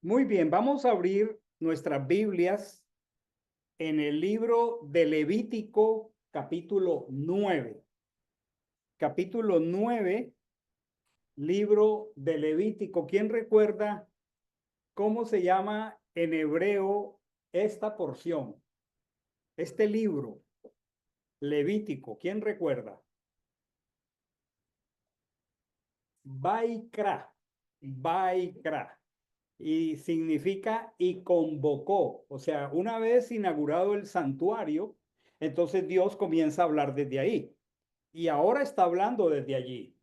Muy bien, vamos a abrir nuestras Biblias en el libro de Levítico, capítulo 9. Capítulo 9, libro de Levítico. ¿Quién recuerda cómo se llama en hebreo esta porción? Este libro, Levítico, ¿quién recuerda? Baikra, Baikra. Y significa y convocó. O sea, una vez inaugurado el santuario, entonces Dios comienza a hablar desde ahí. Y ahora está hablando desde allí.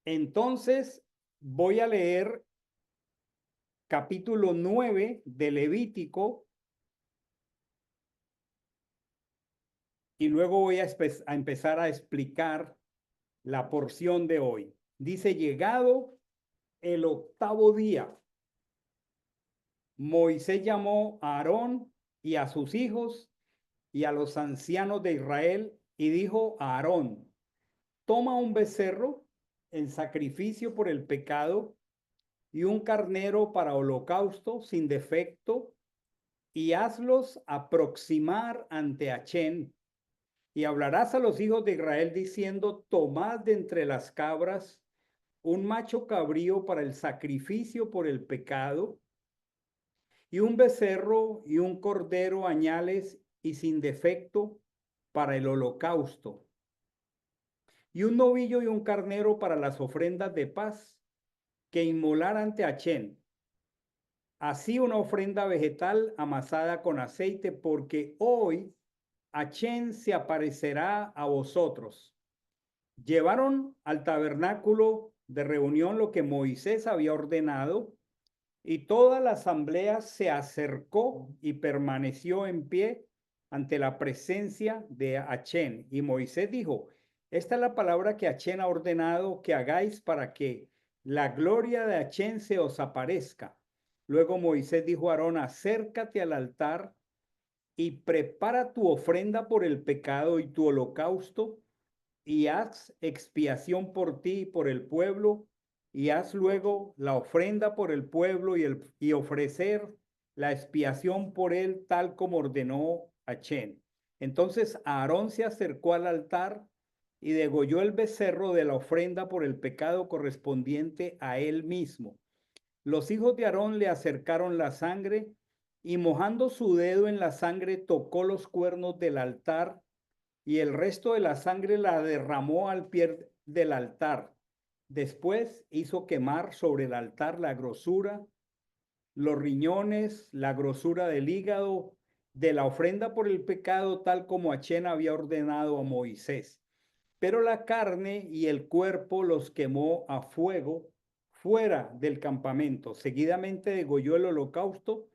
Entonces voy a leer capítulo 9 de Levítico y luego voy a empezar a explicar la porción de hoy. Dice, llegado el octavo día, Moisés llamó a Aarón y a sus hijos y a los ancianos de Israel y dijo a Aarón, toma un becerro en sacrificio por el pecado y un carnero para holocausto sin defecto y hazlos aproximar ante Achén. Y hablarás a los hijos de Israel diciendo, tomad de entre las cabras un macho cabrío para el sacrificio por el pecado y un becerro y un cordero añales y sin defecto para el holocausto, y un novillo y un carnero para las ofrendas de paz que inmolar ante Achén. Así una ofrenda vegetal amasada con aceite, porque hoy Achén se aparecerá a vosotros. Llevaron al tabernáculo de reunión lo que Moisés había ordenado, y toda la asamblea se acercó y permaneció en pie ante la presencia de Achén. Y Moisés dijo, esta es la palabra que Achén ha ordenado que hagáis para que la gloria de Achén se os aparezca. Luego Moisés dijo a Aarón, acércate al altar y prepara tu ofrenda por el pecado y tu holocausto y haz expiación por ti y por el pueblo, y haz luego la ofrenda por el pueblo y ofrecer la expiación por él, tal como ordenó Achén. Entonces Aarón se acercó al altar y degolló el becerro de la ofrenda por el pecado correspondiente a él mismo. Los hijos de Aarón le acercaron la sangre y mojando su dedo en la sangre tocó los cuernos del altar y el resto de la sangre la derramó al pie del altar. Después hizo quemar sobre el altar la grosura, los riñones, la grosura del hígado, de la ofrenda por el pecado, tal como Achén había ordenado a Moisés. Pero la carne y el cuerpo los quemó a fuego fuera del campamento. Seguidamente degolló el holocausto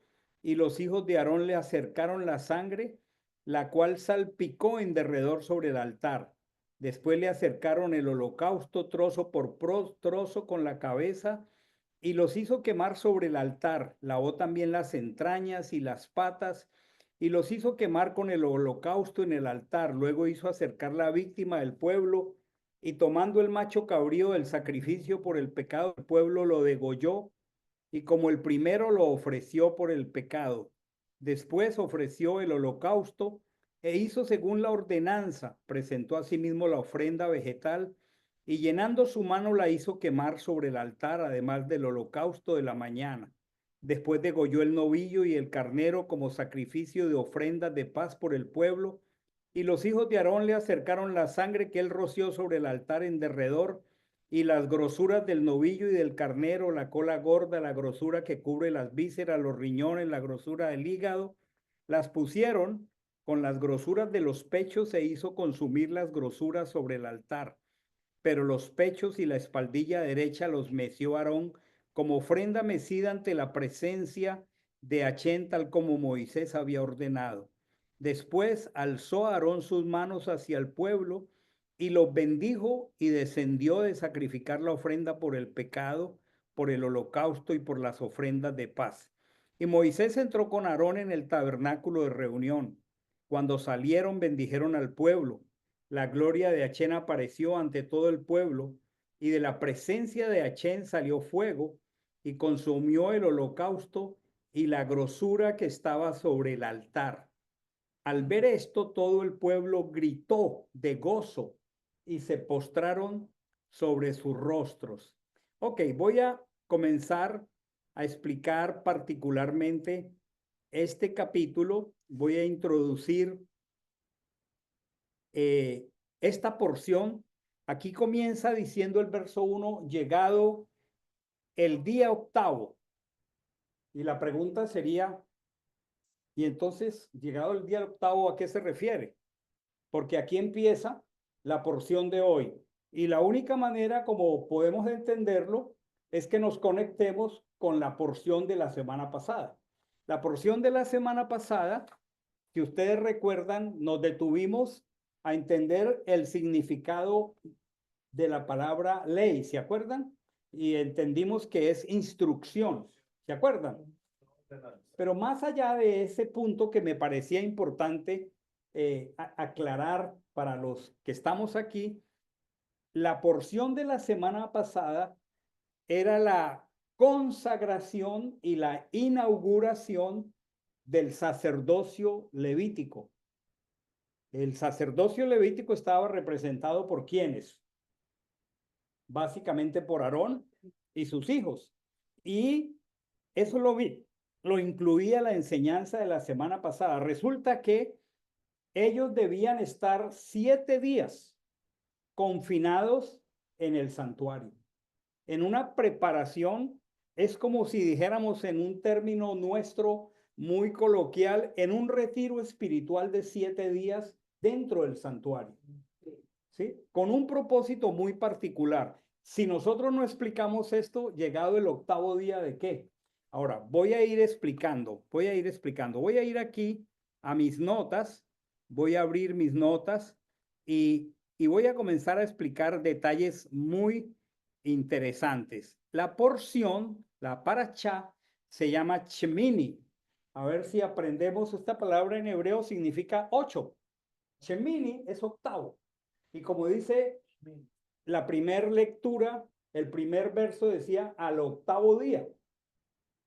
y los hijos de Aarón le acercaron la sangre, la cual salpicó en derredor sobre el altar. Después le acercaron el holocausto trozo por trozo con la cabeza y los hizo quemar sobre el altar. Lavó también las entrañas y las patas y los hizo quemar con el holocausto en el altar. Luego hizo acercar la víctima del pueblo y tomando el macho cabrío del sacrificio por el pecado del pueblo lo degolló y como el primero lo ofreció por el pecado. Después ofreció el holocausto e hizo según la ordenanza, presentó asimismo la ofrenda vegetal y llenando su mano la hizo quemar sobre el altar, además del holocausto de la mañana. Después degolló el novillo y el carnero como sacrificio de ofrendas de paz por el pueblo, y los hijos de Aarón le acercaron la sangre que él roció sobre el altar en derredor, y las grosuras del novillo y del carnero, la cola gorda, la grosura que cubre las vísceras, los riñones, la grosura del hígado, las pusieron con las grosuras de los pechos e hizo consumir las grosuras sobre el altar. Pero los pechos y la espaldilla derecha los meció Aarón como ofrenda mecida ante la presencia de Achén, tal como Moisés había ordenado. Después alzó Aarón sus manos hacia el pueblo y los bendijo y descendió de sacrificar la ofrenda por el pecado, por el holocausto y por las ofrendas de paz. Y Moisés entró con Aarón en el tabernáculo de reunión. Cuando salieron, bendijeron al pueblo. La gloria de Achén apareció ante todo el pueblo, y de la presencia de Achén salió fuego, y consumió el holocausto y la grosura que estaba sobre el altar. Al ver esto, todo el pueblo gritó de gozo y se postraron sobre sus rostros. Ok, voy a comenzar a explicar particularmente este capítulo. Voy a introducir esta porción. Aquí comienza diciendo el verso 1, llegado el día octavo. Y la pregunta sería, y entonces, llegado el día octavo, ¿a qué se refiere? Porque aquí empieza la porción de hoy. Y la única manera como podemos entenderlo es que nos conectemos con la porción de la semana pasada. La porción de la semana pasada, si ustedes recuerdan, nos detuvimos a entender el significado de la palabra ley, ¿se acuerdan? Y entendimos que es instrucción, ¿se acuerdan? Pero más allá de ese punto que me parecía importante aclarar para los que estamos aquí, la porción de la semana pasada era la consagración y la inauguración del sacerdocio levítico. El sacerdocio levítico estaba representado por ¿quiénes? Básicamente por Aarón y sus hijos. Y eso lo incluía la enseñanza de la semana pasada. Resulta que ellos debían estar 7 días confinados en el santuario. En una preparación, es como si dijéramos en un término nuestro muy coloquial, en un retiro espiritual de 7 días dentro del santuario. ¿Sí? Con un propósito muy particular. Si nosotros no explicamos esto, llegado el octavo día de qué. Ahora, voy a ir explicando. Voy a ir aquí a mis notas, voy a abrir mis notas y voy a comenzar a explicar detalles muy interesantes. La porción, la paracha, se llama Shemini. A ver si aprendemos esta palabra en hebreo, significa 8. Shemini es octavo. Y como dice la primera lectura, el primer verso decía al octavo día,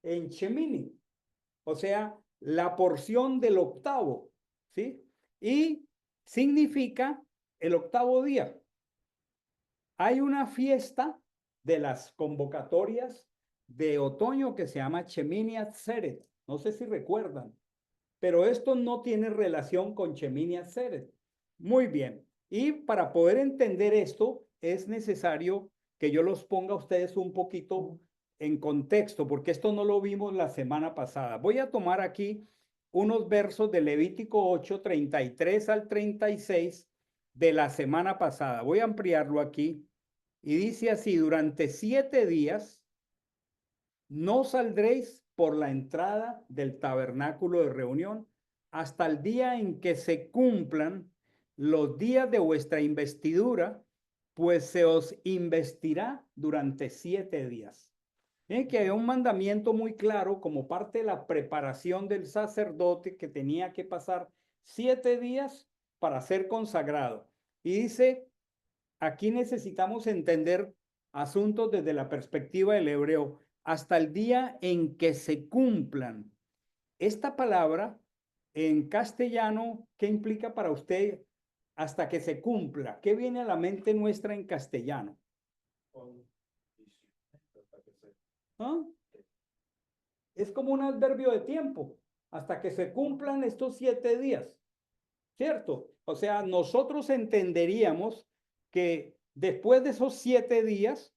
en Shemini, o sea, la porción del octavo, ¿sí? Y significa el octavo día. Hay una fiesta de las convocatorias de otoño que se llama Shemini Atzeret. No sé si recuerdan, pero esto no tiene relación con Shemini Atzeret. Muy bien. Y para poder entender esto, es necesario que yo los ponga a ustedes un poquito en contexto, porque esto no lo vimos la semana pasada. Voy a tomar aquí unos versos de Levítico 8, 33 al 36 de la semana pasada. Voy a ampliarlo aquí. Y dice así, durante 7 días no saldréis por la entrada del tabernáculo de reunión hasta el día en que se cumplan los días de vuestra investidura, pues se os investirá durante 7 días. Que hay un mandamiento muy claro como parte de la preparación del sacerdote que tenía que pasar 7 días para ser consagrado. Y dice, aquí necesitamos entender asuntos desde la perspectiva del hebreo hasta el día en que se cumplan. Esta palabra en castellano, ¿qué implica para usted hasta que se cumpla? ¿Qué viene a la mente nuestra en castellano? ¿Ah? Es como un adverbio de tiempo, hasta que se cumplan estos 7 días, ¿cierto? O sea, nosotros entenderíamos que después de esos 7 días,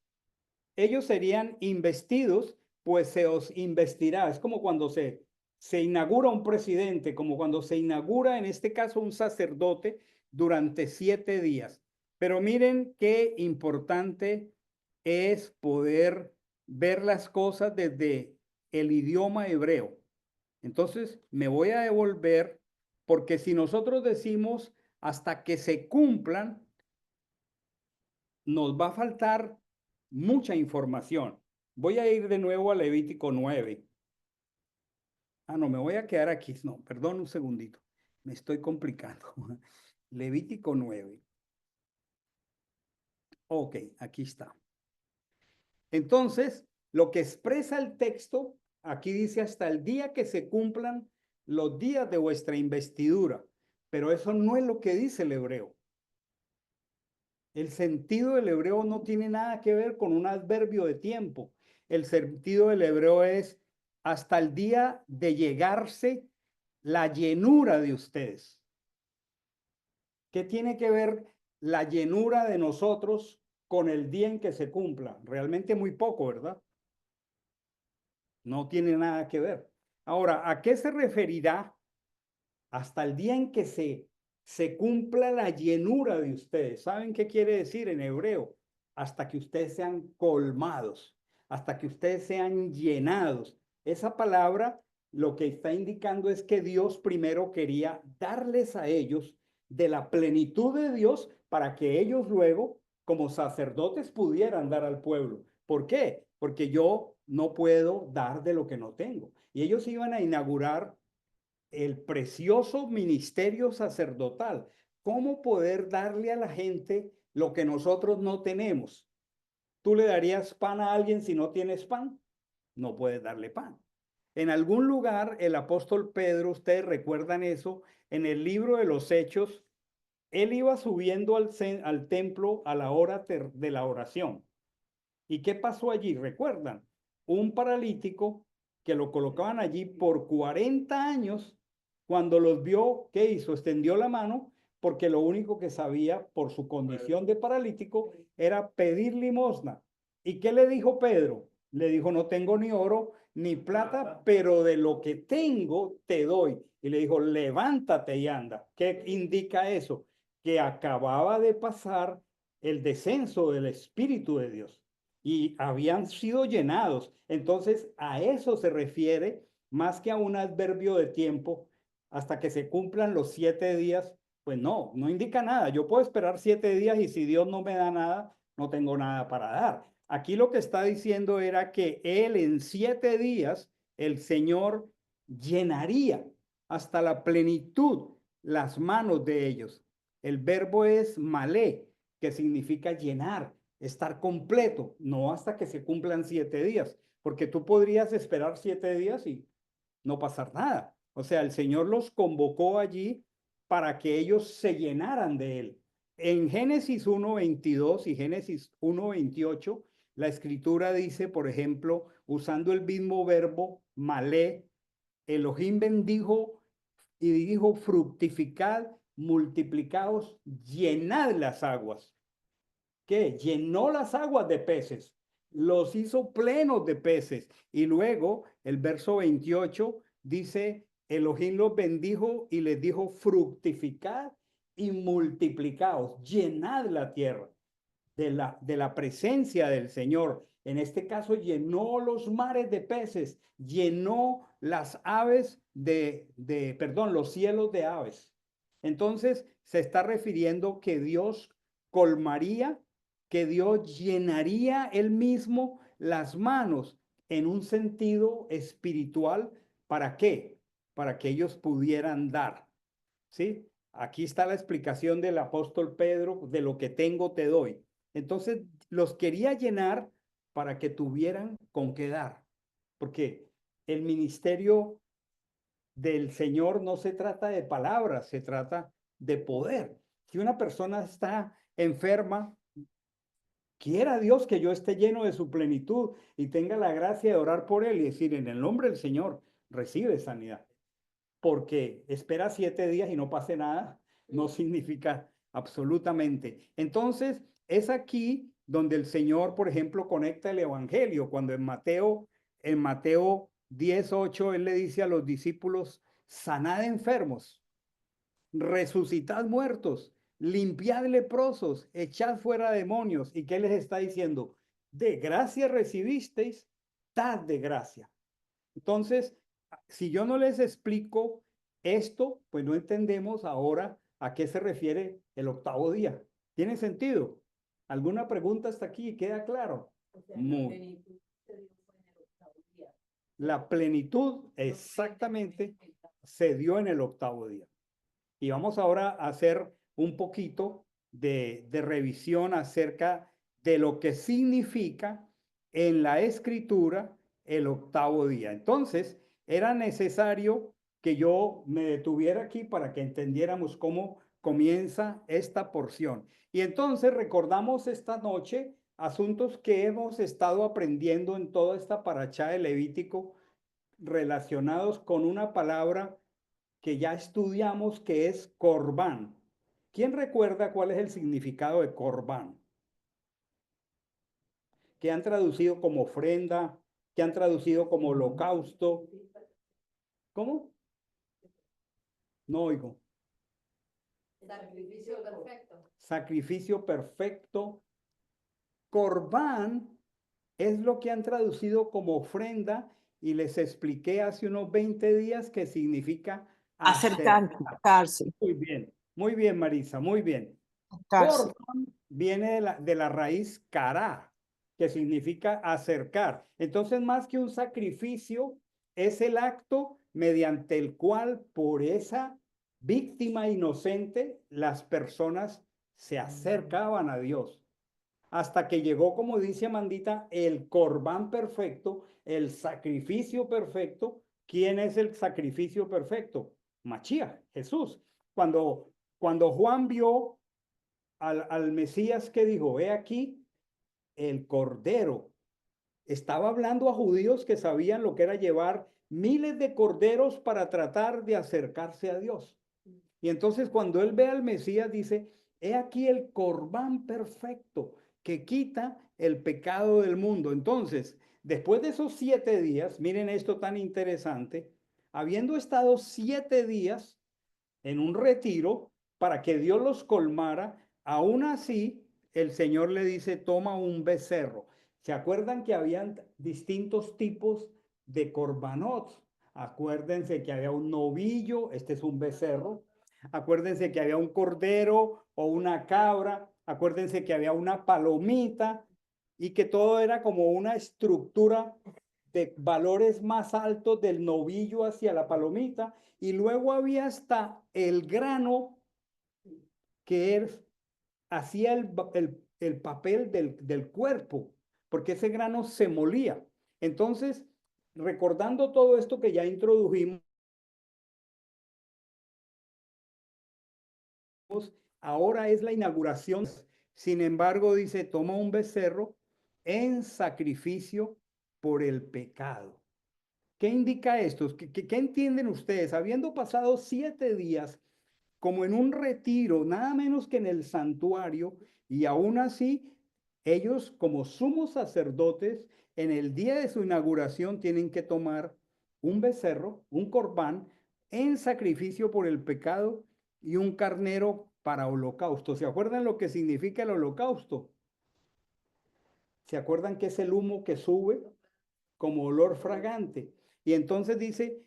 ellos serían investidos, pues se os investirá. Es como cuando se inaugura un presidente, como cuando se inaugura, en este caso, un sacerdote durante 7 días. Pero miren qué importante es poder ver las cosas desde el idioma hebreo. Entonces, me voy a devolver, porque si nosotros decimos hasta que se cumplan, nos va a faltar mucha información. Voy a ir de nuevo a Levítico 9. Ah, no, me voy a quedar aquí. No, perdón un segundito. Me estoy complicando. Levítico 9. Ok, aquí está. Entonces, Lo que expresa el texto, aquí dice hasta el día que se cumplan los días de vuestra investidura, pero eso no es lo que dice el hebreo. El sentido del hebreo no tiene nada que ver con un adverbio de tiempo. El sentido del hebreo es hasta el día de llegarse la llenura de ustedes. ¿Qué tiene que ver la llenura de nosotros con el día en que se cumpla? Realmente muy poco, ¿verdad? No tiene nada que ver. Ahora, ¿a qué se referirá hasta el día en que se cumpla la llenura de ustedes? ¿Saben qué quiere decir en hebreo? Hasta que ustedes sean colmados, hasta que ustedes sean llenados. Esa palabra lo que está indicando es que Dios primero quería darles a ellos de la plenitud de Dios para que ellos luego, como sacerdotes, pudieran dar al pueblo. ¿Por qué? Porque yo no puedo dar de lo que no tengo. Y ellos iban a inaugurar el precioso ministerio sacerdotal. ¿Cómo poder darle a la gente lo que nosotros no tenemos? ¿Tú le darías pan a alguien si no tienes pan? No puedes darle pan. En algún lugar, el apóstol Pedro, ustedes recuerdan eso, en el libro de los Hechos, él iba subiendo al templo a la hora de la oración. ¿Y qué pasó allí? ¿Recuerdan? Un paralítico que lo colocaban allí por 40 años, cuando los vio, ¿qué hizo? Extendió la mano, porque lo único que sabía por su condición de paralítico era pedir limosna. ¿Y qué le dijo Pedro? Le dijo, no tengo ni oro ni plata, pero de lo que tengo te doy. Y le dijo, levántate y anda. ¿Qué indica eso? Que acababa de pasar el descenso del Espíritu de Dios y habían sido llenados. Entonces, a eso se refiere más que a un adverbio de tiempo hasta que se cumplan los 7 días. Pues no, no indica nada. Yo puedo esperar 7 días y si Dios no me da nada, no tengo nada para dar. Aquí lo que está diciendo era que Él en 7 días, el Señor llenaría hasta la plenitud las manos de ellos. El verbo es malé, que significa llenar, estar completo, no hasta que se cumplan 7 días, porque tú podrías esperar 7 días y no pasar nada. O sea, el Señor los convocó allí para que ellos se llenaran de Él. En Génesis 1:22 y Génesis 1:28, la escritura dice, por ejemplo, usando el mismo verbo, malé, Elohim bendijo y dijo, fructificad, multiplicaos, llenad las aguas. ¿Qué? Llenó las aguas de peces, los hizo plenos de peces. Y luego el verso 28 dice, Elohim los bendijo y les dijo, fructificad y multiplicaos, llenad la tierra de la presencia del Señor. En este caso llenó los mares de peces, llenó las aves perdón, los cielos de aves. Entonces se está refiriendo que Dios colmaría, que Dios llenaría él mismo las manos en un sentido espiritual. ¿Para qué? Para que ellos pudieran dar. ¿Sí? Aquí está la explicación del apóstol Pedro, de lo que tengo te doy. Entonces, los quería llenar para que tuvieran con qué dar, porque el ministerio del Señor no se trata de palabras, se trata de poder. Si una persona está enferma, quiera Dios que yo esté lleno de su plenitud y tenga la gracia de orar por él y decir, en el nombre del Señor, recibe sanidad. Porque espera 7 días y no pase nada, no significa absolutamente. Entonces, es aquí donde el Señor, por ejemplo, conecta el Evangelio, cuando en Mateo 10:8, Él le dice a los discípulos, sanad enfermos, resucitad muertos, limpiad leprosos, echad fuera demonios. ¿Y qué les está diciendo? De gracia recibisteis, dad de gracia. Entonces, si yo no les explico esto, pues no entendemos ahora a qué se refiere el octavo día. ¿Tiene sentido? ¿Alguna pregunta hasta aquí? ¿Queda claro? O sea, la plenitud se dio fue en el octavo día. La plenitud exactamente se dio en el octavo día. Y vamos ahora a hacer un poquito de revisión acerca de lo que significa en la escritura el octavo día. Entonces, era necesario que yo me detuviera aquí para que entendiéramos cómo comienza esta porción. Y entonces recordamos esta noche asuntos que hemos estado aprendiendo en toda esta parachá de Levítico relacionados con una palabra que ya estudiamos que es corbán. ¿Quién recuerda cuál es el significado de corbán? Que han traducido como ofrenda, que han traducido como holocausto. ¿Cómo? No oigo. Sacrificio perfecto. Sacrificio perfecto. Corbán es lo que han traducido como ofrenda y les expliqué hace unos 20 días que significa Acercarse, muy bien, Marisa, muy bien. acercarse. Corban viene de la raíz cará, que significa acercar. Entonces, más que un sacrificio, es el acto mediante el cual por esa víctima inocente las personas se acercaban a Dios. Hasta que llegó, como dice Amandita, el corbán perfecto, el sacrificio perfecto. ¿Quién es el sacrificio perfecto? Machías, Jesús. Cuando Juan vio al Mesías que dijo, he aquí el Cordero. Estaba hablando a judíos que sabían lo que era llevar miles de corderos para tratar de acercarse a Dios. Y entonces cuando él ve al Mesías dice, he aquí el Corbán perfecto que quita el pecado del mundo. Entonces, después de esos 7 días, miren esto tan interesante, habiendo estado 7 días en un retiro para que Dios los colmara, aún así el Señor le dice, toma un becerro. ¿Se acuerdan que habían distintos tipos de corbanot? Acuérdense que había un novillo, este es un becerro. Acuérdense que había un cordero o una cabra. Acuérdense que había una palomita y que todo era como una estructura de valores más altos del novillo hacia la palomita. Y luego había hasta el grano que hacía el papel del cuerpo, porque ese grano se molía. Entonces, recordando todo esto que ya introdujimos, ahora es la inauguración. Sin embargo, dice, toma un becerro en sacrificio por el pecado. ¿Qué indica esto? ¿Qué entienden ustedes? Habiendo pasado 7 días como en un retiro, nada menos que en el santuario, y aún así, ellos como sumos sacerdotes, en el día de su inauguración tienen que tomar un becerro, un corbán, en sacrificio por el pecado y un carnero para holocausto. ¿Se acuerdan lo que significa el holocausto? ¿Se acuerdan que es el humo que sube como olor fragante? Y entonces dice,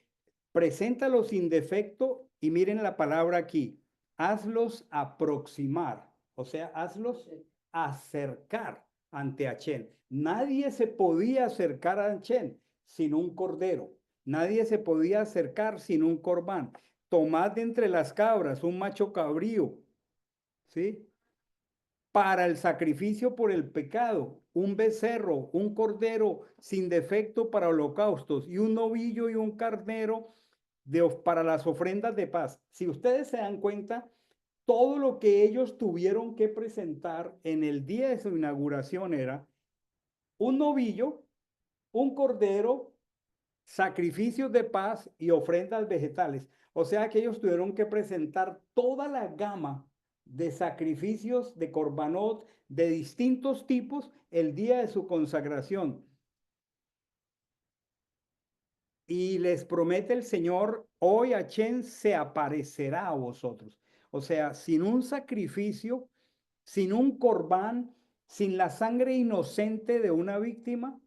preséntalos sin defecto y miren la palabra aquí, hazlos aproximar, o sea, hazlos acercar ante Achén. Nadie se podía acercar a Achén sin un cordero, nadie se podía acercar sin un corbán. Tomad de entre las cabras un macho cabrío, ¿sí? Para el sacrificio por el pecado, un becerro, un cordero sin defecto para holocaustos y un novillo y un carnero para las ofrendas de paz. Si ustedes se dan cuenta, todo lo que ellos tuvieron que presentar en el día de su inauguración era un novillo, un cordero, sacrificios de paz y ofrendas vegetales. O sea que ellos tuvieron que presentar toda la gama de sacrificios de corbanot de distintos tipos el día de su consagración. Y les promete el Señor, hoy Achén se aparecerá a vosotros. O sea, sin un sacrificio, sin un corbán, sin la sangre inocente de una víctima,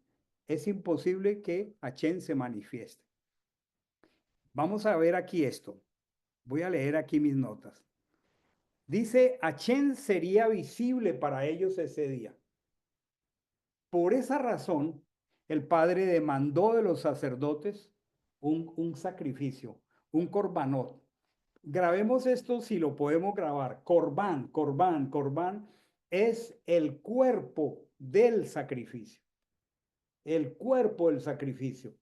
es imposible que Achén se manifieste. Vamos a ver aquí esto. Voy a leer aquí mis notas. Dice, Achén sería visible para ellos ese día. Por esa razón, el Padre demandó de los sacerdotes un sacrificio, un corbanot. Grabemos esto si lo podemos grabar. Corbán, corbán, corbán es el cuerpo del sacrificio. el cuerpo del sacrificio.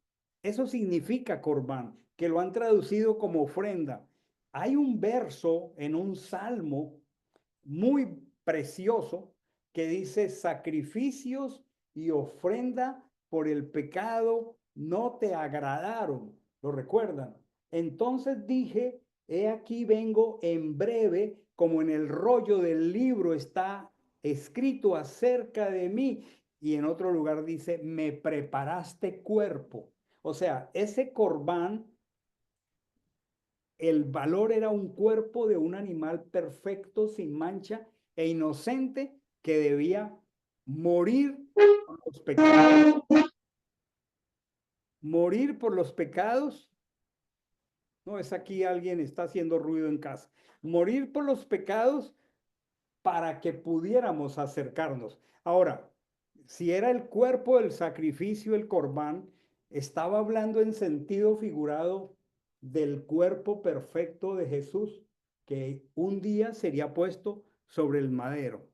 Eso significa corbán, que lo han traducido como ofrenda. Hay un verso en un salmo muy precioso que dice: sacrificios y ofrenda por el pecado no te agradaron. ¿Lo recuerdan? Entonces dije: he aquí vengo en breve, como en el rollo del libro está escrito acerca de mí. Y en otro lugar dice: me preparaste cuerpo. O sea, ese corbán, el valor era un cuerpo de un animal perfecto, sin mancha e inocente, que debía morir por los pecados. Morir por los pecados. No, es aquí alguien está haciendo ruido en casa. Morir por los pecados para que pudiéramos acercarnos. Ahora, si era el cuerpo del sacrificio, el corbán, estaba hablando en sentido figurado del cuerpo perfecto de Jesús, que un día sería puesto sobre el madero.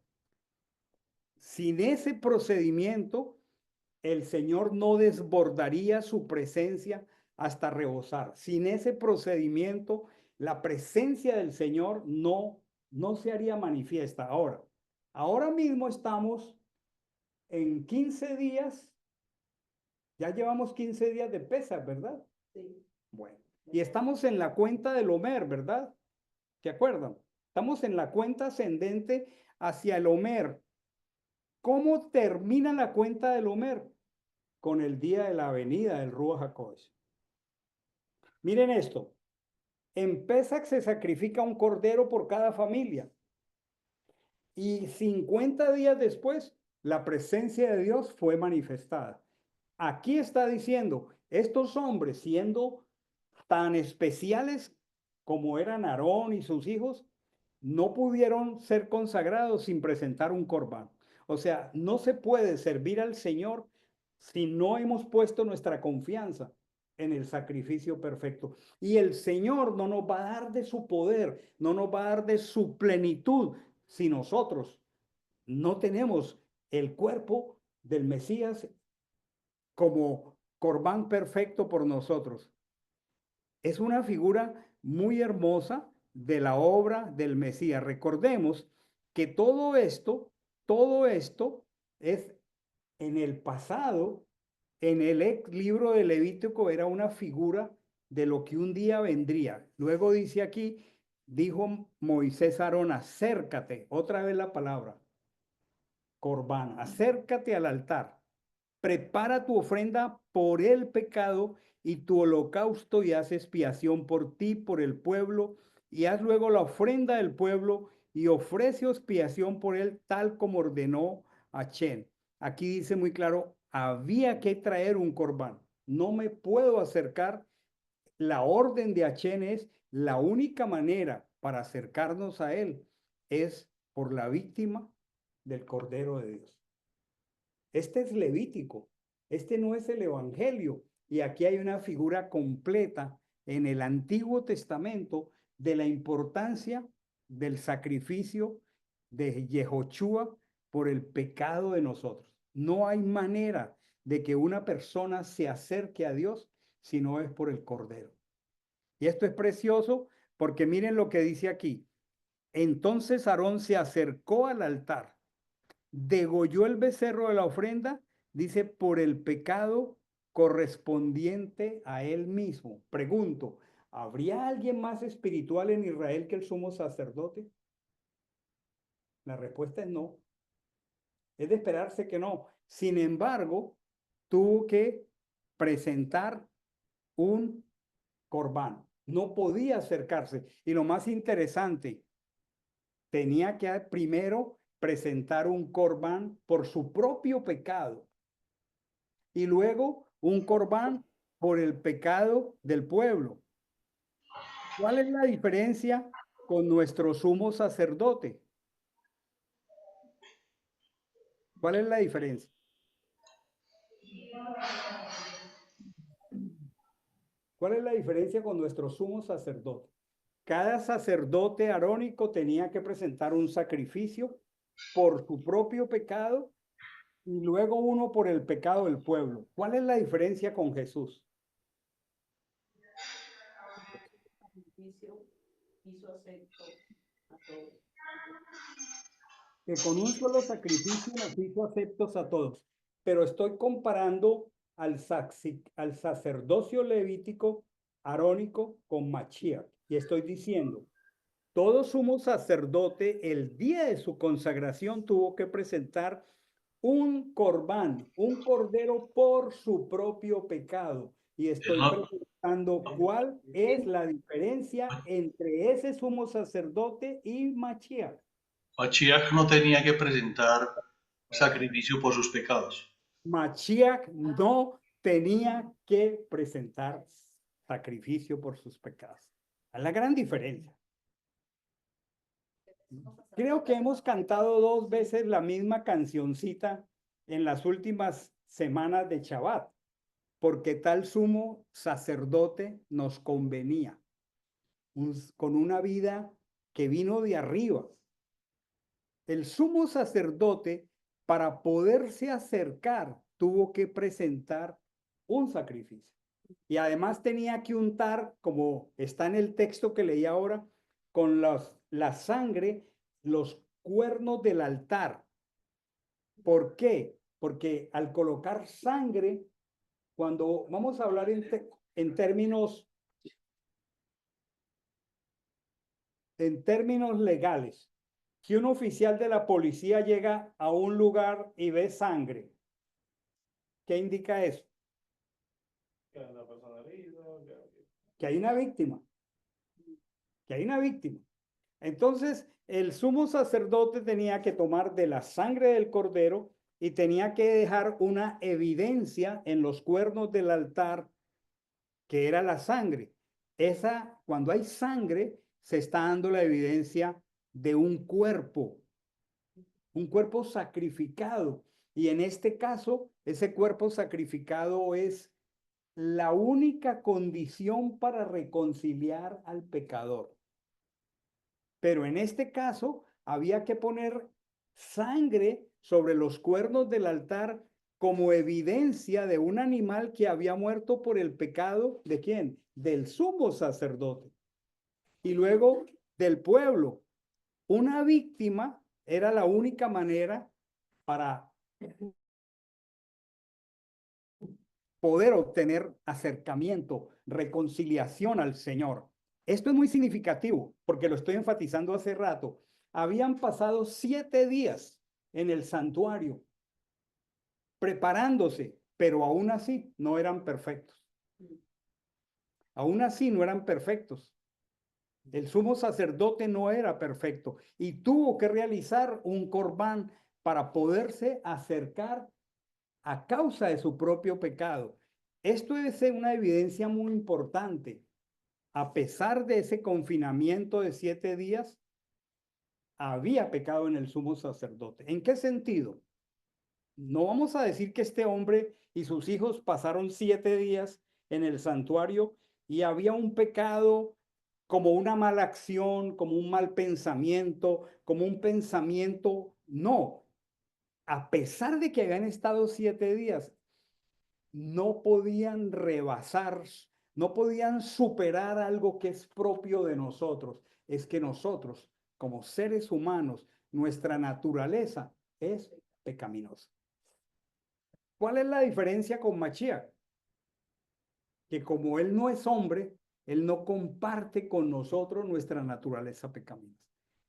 Sin ese procedimiento, el Señor no desbordaría su presencia hasta rebosar. Sin ese procedimiento, la presencia del Señor no se haría manifiesta. Ahora mismo estamos en 15 días, ya llevamos 15 días de Pesaj, ¿verdad? Sí. Bueno, y estamos en la cuenta del Omer, ¿verdad? ¿Se acuerdan? Estamos en la cuenta ascendente hacia el Omer. ¿Cómo termina la cuenta del Omer? Con el día de la venida del Ruach HaKodesh. Miren esto. En Pesach se sacrifica un cordero por cada familia. Y 50 días después, la presencia de Dios fue manifestada. Aquí está diciendo: estos hombres, siendo tan especiales como eran Aarón y sus hijos, no pudieron ser consagrados sin presentar un corbán. O sea, no se puede servir al Señor si no hemos puesto nuestra confianza en el sacrificio perfecto. Y el Señor no nos va a dar de su poder, no nos va a dar de su plenitud si nosotros no tenemos el cuerpo del Mesías como corbán perfecto por nosotros. Es una figura muy hermosa de la obra del Mesías. Recordemos que todo esto es en el pasado. En el libro de Levítico era una figura de lo que un día vendría. Luego dice aquí: dijo Moisés a Aarón: acércate, otra vez la palabra, corbán, acércate al altar, prepara tu ofrenda por el pecado y tu holocausto, y haz expiación por ti, por el pueblo, y haz luego la ofrenda del pueblo y ofrece expiación por él, tal como ordenó Achén. Aquí dice muy claro: había que traer un corbán. No me puedo acercar. La orden de Achén es: la única manera para acercarnos a él es por la víctima del Cordero de Dios. Este es Levítico, este no es el Evangelio. Y aquí hay una figura completa en el Antiguo Testamento de la importancia del sacrificio de Yehoshua por el pecado de nosotros. No hay manera de que una persona se acerque a Dios si no es por el Cordero. Y esto es precioso porque miren lo que dice aquí. Entonces Aarón se acercó al altar, degolló el becerro de la ofrenda, dice, por el pecado correspondiente a él mismo. Pregunto: ¿habría alguien más espiritual en Israel que el sumo sacerdote? La respuesta es no. Es de esperarse que no. Sin embargo, tuvo que presentar un corbán. No podía acercarse. Y lo más interesante, tenía que primero presentar un corbán por su propio pecado y luego un corbán por el pecado del pueblo. ¿Cuál es la diferencia con nuestro sumo sacerdote? ¿Cuál es la diferencia? ¿Cuál es la diferencia con nuestro sumo sacerdote? Cada sacerdote arónico tenía que presentar un sacrificio por su propio pecado y luego uno por el pecado del pueblo. ¿Cuál es la diferencia con Jesús? Sacrificio hizo acepto a todos. Que con un solo sacrificio nos hizo aceptos a todos. Pero estoy comparando al sacerdocio levítico arónico con Mashiach. Y estoy diciendo, todo sumo sacerdote el día de su consagración tuvo que presentar un corbán, un cordero por su propio pecado. Y estoy No, preguntando cuál es la diferencia entre ese sumo sacerdote y Mashiach. Mashiach no tenía que presentar sacrificio por sus pecados. Mashiach no tenía que presentar sacrificio por sus pecados. Es la gran diferencia. Creo que hemos cantado 2 veces la misma cancioncita en las últimas semanas de Shabbat, porque tal sumo sacerdote nos convenía, con una vida que vino de arriba. El sumo sacerdote, para poderse acercar, tuvo que presentar un sacrificio. Y además tenía que untar, como está en el texto que leí ahora, con la sangre, los cuernos del altar. ¿Por qué? Porque al colocar sangre, cuando vamos a hablar en términos legales, si un oficial de la policía llega a un lugar y ve sangre, ¿qué indica eso? Que hay una víctima. Que hay una víctima. Entonces, el sumo sacerdote tenía que tomar de la sangre del cordero y tenía que dejar una evidencia en los cuernos del altar, que era la sangre. Cuando hay sangre, se está dando la evidencia de un cuerpo sacrificado. Y en este caso, ese cuerpo sacrificado es la única condición para reconciliar al pecador. Pero en este caso, había que poner sangre sobre los cuernos del altar como evidencia de un animal que había muerto por el pecado ¿de quién? Del sumo sacerdote. Y luego del pueblo. Una víctima era la única manera para poder obtener acercamiento, reconciliación al Señor. Esto es muy significativo porque lo estoy enfatizando hace rato. Habían pasado 7 días en el santuario preparándose, pero aún así no eran perfectos. Aún así no eran perfectos. El sumo sacerdote no era perfecto y tuvo que realizar un corbán para poderse acercar a causa de su propio pecado. Esto es una evidencia muy importante. A pesar de ese confinamiento de 7 días, había pecado en el sumo sacerdote. ¿En qué sentido? No vamos a decir que este hombre y sus hijos pasaron 7 días en el santuario y había un pecado como una mala acción, como un mal pensamiento, como un pensamiento. No, a pesar de que habían estado 7 días, no podían rebasar, no podían superar algo que es propio de nosotros. Es que nosotros, como seres humanos, nuestra naturaleza es pecaminosa. ¿Cuál es la diferencia con Mashiach? Que como él no es hombre, él no comparte con nosotros nuestra naturaleza pecaminosa.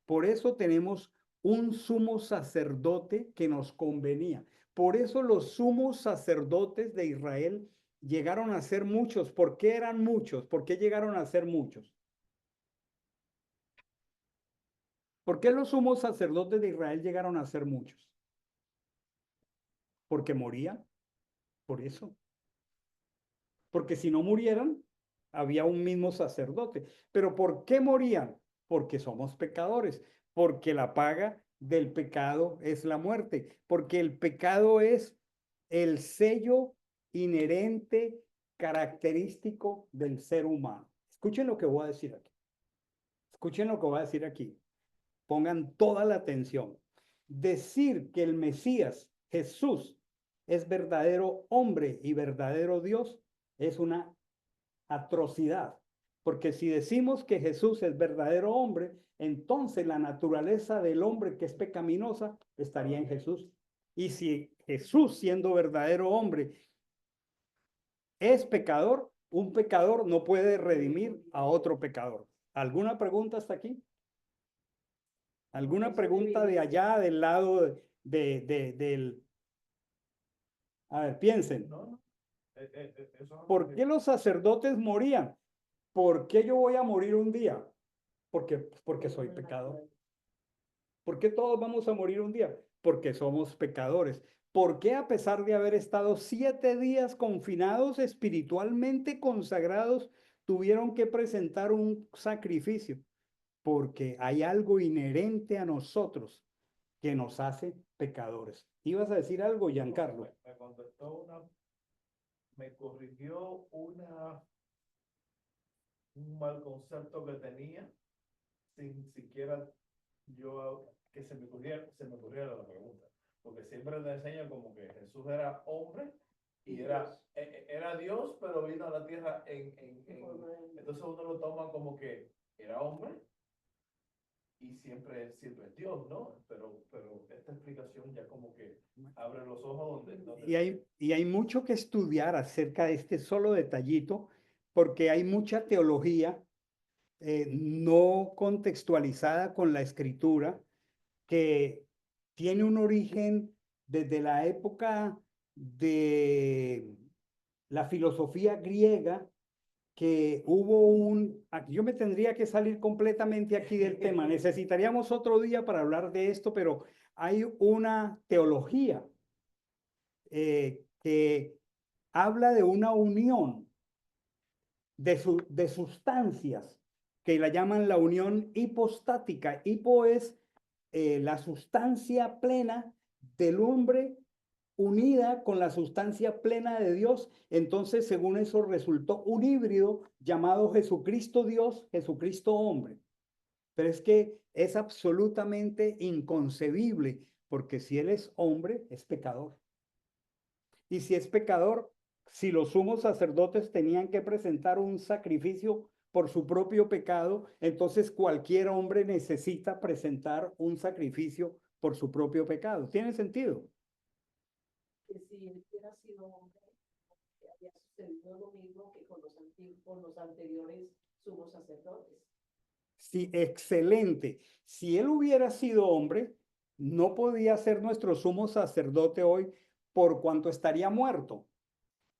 Por eso tenemos un sumo sacerdote que nos convenía. Por eso los sumos sacerdotes de Israel llegaron a ser muchos. ¿Por qué eran muchos? ¿Por qué llegaron a ser muchos? ¿Por qué los sumos sacerdotes de Israel llegaron a ser muchos? Porque morían. Por eso. Porque si no murieran, había un mismo sacerdote. ¿Pero por qué morían? Porque somos pecadores, porque la paga del pecado es la muerte, porque el pecado es el sello inherente, característico del ser humano. Escuchen lo que voy a decir aquí. Escuchen lo que voy a decir aquí. Pongan toda la atención. Decir que el Mesías Jesús es verdadero hombre y verdadero Dios, es una atrocidad. Porque si decimos que Jesús es verdadero hombre, entonces la naturaleza del hombre que es pecaminosa estaría en Jesús. Y si Jesús, siendo verdadero hombre, es pecador, un pecador no puede redimir a otro pecador. ¿Alguna pregunta hasta aquí? ¿Alguna pregunta de allá, del lado del... A ver, piensen. ¿Por qué los sacerdotes morían? ¿Por qué yo voy a morir un día? Porque soy pecador. ¿Por qué todos vamos a morir un día? Porque somos pecadores. ¿Por qué a pesar de haber estado 7 días confinados, espiritualmente consagrados, tuvieron que presentar un sacrificio? Porque hay algo inherente a nosotros que nos hace pecadores. ¿Ibas a decir algo, Giancarlo? Me contestó me corrigió un mal concepto que tenía, sin siquiera que se me ocurriera la pregunta. Porque siempre te enseñan como que Jesús era hombre y era Dios, pero vino a la tierra entonces uno lo toma como que era hombre y siempre es Dios, ¿no? Pero esta explicación ya como que abre los ojos Y hay mucho que estudiar acerca de este solo detallito, porque hay mucha teología no contextualizada con la escritura, que tiene un origen desde la época de la filosofía griega, que hubo yo me tendría que salir completamente aquí del tema, necesitaríamos otro día para hablar de esto, pero hay una teología que habla de una unión de sustancias que la llaman la unión hipostática. Hipo es la sustancia plena del hombre unida con la sustancia plena de Dios. Entonces, según eso, resultó un híbrido llamado Jesucristo Dios, Jesucristo hombre. Pero es que es absolutamente inconcebible, porque si Él es hombre, es pecador. Y si es pecador, si los sumos sacerdotes tenían que presentar un sacrificio por su propio pecado, entonces cualquier hombre necesita presentar un sacrificio por su propio pecado. ¿Tiene sentido? Que si él hubiera sido hombre, había sucedido lo mismo que con los anteriores sumos sacerdotes. Sí, excelente. Si él hubiera sido hombre, no podía ser nuestro sumo sacerdote hoy por cuanto estaría muerto.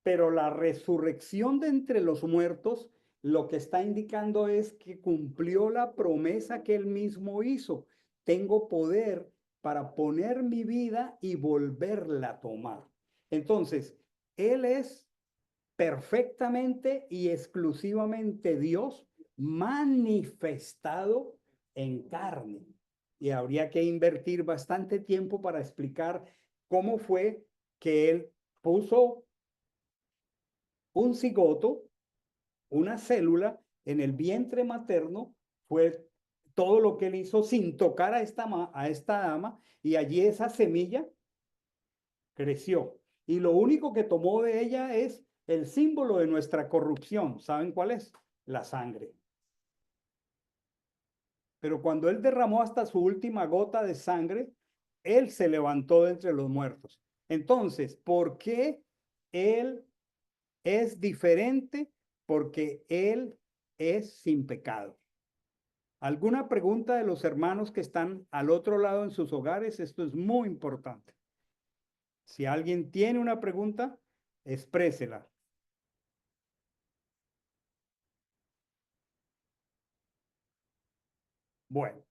Pero la resurrección de entre los muertos lo que está indicando es que cumplió la promesa que él mismo hizo. Tengo poder para poner mi vida y volverla a tomar. Entonces, él es perfectamente y exclusivamente Dios manifestado en carne. Y habría que invertir bastante tiempo para explicar cómo fue que él puso un cigoto, una célula en el vientre materno, fue todo lo que él hizo sin tocar a esta dama, y allí esa semilla creció. Y lo único que tomó de ella es el símbolo de nuestra corrupción. ¿Saben cuál es? La sangre. Pero cuando él derramó hasta su última gota de sangre, él se levantó de entre los muertos. Entonces, ¿por qué él es diferente? Porque él es sin pecado. ¿Alguna pregunta de los hermanos que están al otro lado en sus hogares? Esto es muy importante. Si alguien tiene una pregunta, exprésela. Bueno,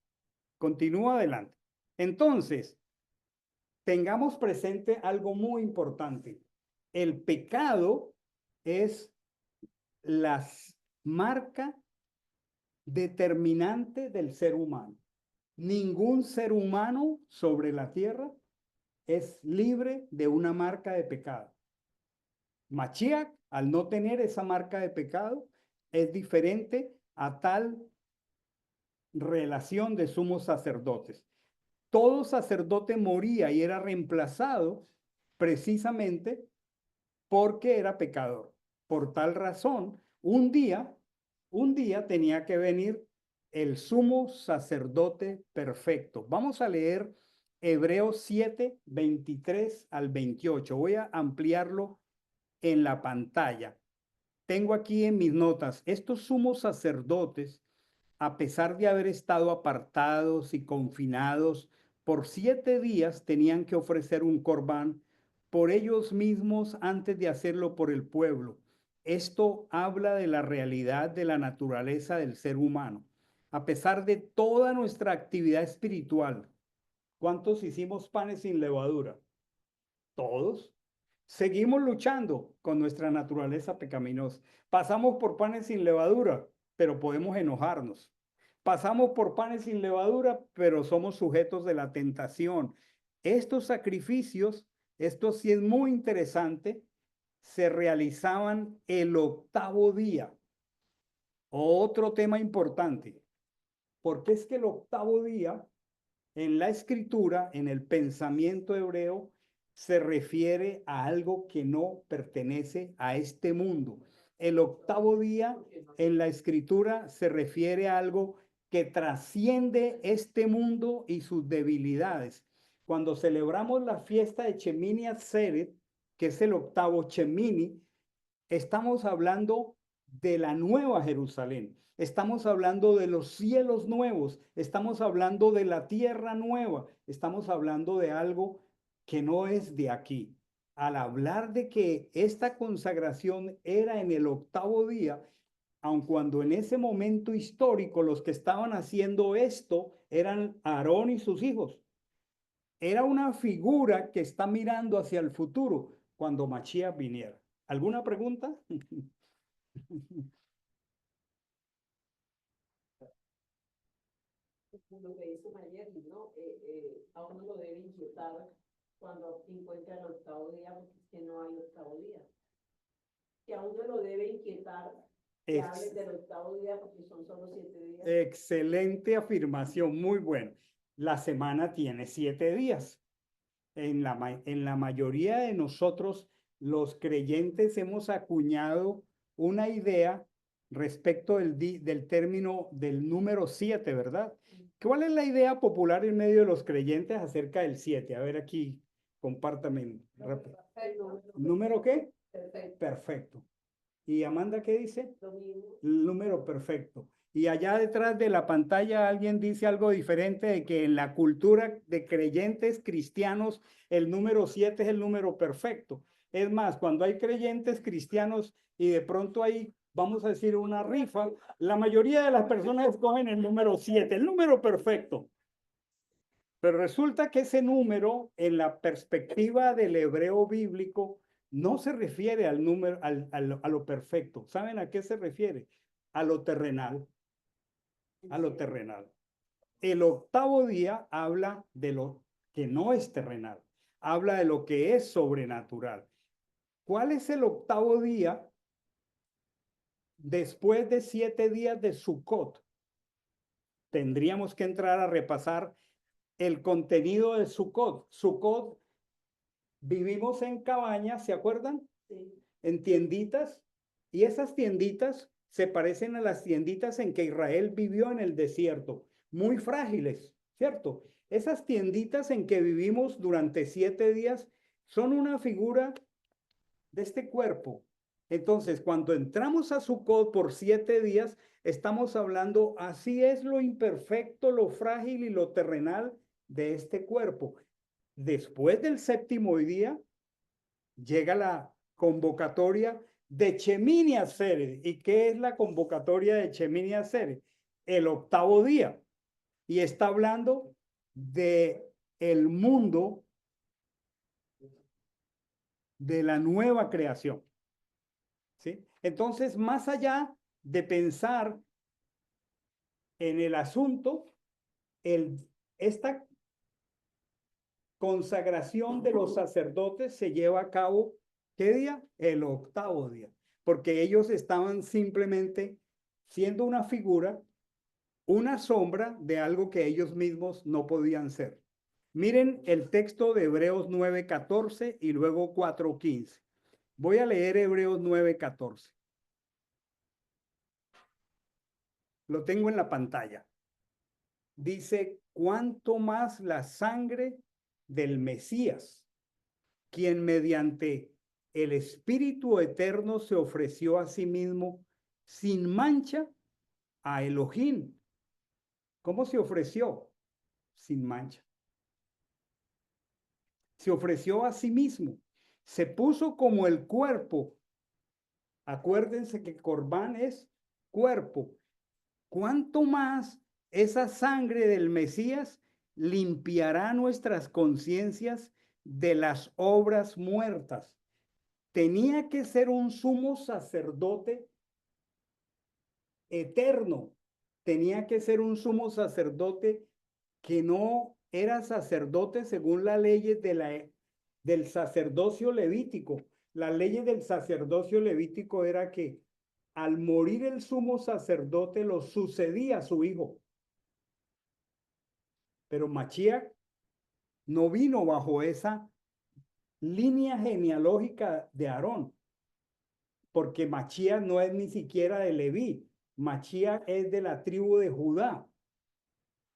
continúo adelante. Entonces, tengamos presente algo muy importante. El pecado es la marca determinante del ser humano. Ningún ser humano sobre la tierra es libre de una marca de pecado. Mashiach, al no tener esa marca de pecado, es diferente a tal relación de sumos sacerdotes. Todo sacerdote moría y era reemplazado precisamente porque era pecador. Por tal razón, un día tenía que venir el sumo sacerdote perfecto. Vamos a leer Hebreos 7, 23 al 28. Voy a ampliarlo en la pantalla. Tengo aquí en mis notas, estos sumos sacerdotes, a pesar de haber estado apartados y confinados por 7 días, tenían que ofrecer un corbán por ellos mismos antes de hacerlo por el pueblo. Esto habla de la realidad de la naturaleza del ser humano. A pesar de toda nuestra actividad espiritual, ¿cuántos hicimos panes sin levadura? Todos. Seguimos luchando con nuestra naturaleza pecaminosa. Pasamos por panes sin levadura, pero podemos enojarnos. Pasamos por panes sin levadura, pero somos sujetos de la tentación. Estos sacrificios, esto sí es muy interesante, se realizaban el 8º día. Otro tema importante, porque es que el 8º día en la escritura, en el pensamiento hebreo, se refiere a algo que no pertenece a este mundo. El 8º día en la escritura se refiere a algo que trasciende este mundo y sus debilidades. Cuando celebramos la fiesta de Shemini Atzeret, que es el 8º Shemini, estamos hablando de la nueva Jerusalén. Estamos hablando de los cielos nuevos, estamos hablando de la tierra nueva, estamos hablando de algo que no es de aquí. Al hablar de que esta consagración era en el 8º día, aun cuando en ese momento histórico los que estaban haciendo esto eran Aarón y sus hijos, era una figura que está mirando hacia el futuro cuando Mashiach viniera. ¿Alguna pregunta? Lo que dice Mayerly, ¿no? A uno lo debe inquietar cuando encuentra el 8º día, porque es que no hay 8º día. Que a uno lo debe inquietar que hable del 8º día, porque son solo 7 días. Excelente afirmación, muy bueno. La semana tiene 7 días. En la mayoría de nosotros, los creyentes, hemos acuñado una idea respecto del término del número 7, ¿verdad? ¿Cuál es la idea popular en medio de los creyentes acerca del 7? A ver aquí, compártame. ¿Número qué? Perfecto. Perfecto. ¿Y Amanda qué dice? Lo mismo. El número perfecto. Y allá detrás de la pantalla alguien dice algo diferente, de que en la cultura de creyentes cristianos el número 7 es el número perfecto. Es más, cuando hay creyentes cristianos y de pronto hay, vamos a decir, una rifa, la mayoría de las personas escogen el número 7, el número perfecto. Pero resulta que ese número, en la perspectiva del hebreo bíblico, no se refiere al número, a lo perfecto. ¿Saben a qué se refiere? A lo terrenal. A lo terrenal. El 8º día habla de lo que no es terrenal. Habla de lo que es sobrenatural. ¿Cuál es el 8º día después de 7 días de Sukkot? Tendríamos que entrar a repasar el contenido de Sukkot. Sukkot, vivimos en cabañas, ¿se acuerdan? Sí. En tienditas. Y esas tienditas se parecen a las tienditas en que Israel vivió en el desierto. Muy frágiles, ¿cierto? Esas tienditas en que vivimos durante 7 días son una figura de este cuerpo. Entonces, cuando entramos a Sukkot por 7 días, estamos hablando, así es lo imperfecto, lo frágil y lo terrenal de este cuerpo. Después del 7º día, llega la convocatoria de Shemini Atzeret. ¿Y qué es la convocatoria de Shemini Atzeret? El 8º día. Y está hablando de el mundo, de la nueva creación. ¿Sí? Entonces, más allá de pensar en el asunto, esta consagración de los sacerdotes se lleva a cabo, ¿qué día? El 8º día, porque ellos estaban simplemente siendo una figura, una sombra de algo que ellos mismos no podían ser. Miren el texto de Hebreos 9:14 y luego 4:15. Voy a leer Hebreos 9:14. Lo tengo en la pantalla. Dice, cuánto más la sangre del Mesías, quien mediante el Espíritu Eterno se ofreció a sí mismo sin mancha a Elohim. ¿Cómo se ofreció? Sin mancha. Se ofreció a sí mismo. Se puso como el cuerpo. Acuérdense que Corbán es cuerpo. ¿Cuánto más esa sangre del Mesías limpiará nuestras conciencias de las obras muertas? Tenía que ser un sumo sacerdote eterno. Tenía que ser un sumo sacerdote que no era sacerdote según las leyes del sacerdocio levítico. Las leyes del sacerdocio levítico era que al morir el sumo sacerdote lo sucedía a su hijo. Pero Mashiach no vino bajo esa línea genealógica de Aarón, porque Mashiach no es ni siquiera de Leví. Mashiach es de la tribu de Judá.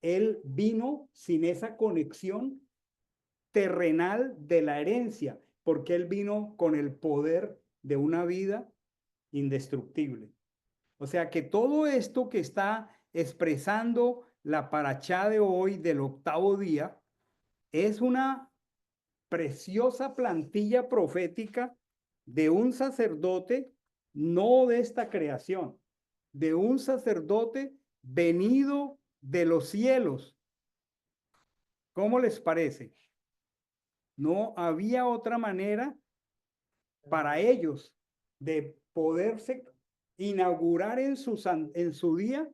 Él vino sin esa conexión terrenal de la herencia, porque él vino con el poder de una vida indestructible. O sea que todo esto que está expresando la parachá de hoy del octavo día es una preciosa plantilla profética de un sacerdote, no de esta creación, de un sacerdote venido de los cielos. ¿Cómo les parece? No había otra manera para ellos de poderse inaugurar en su día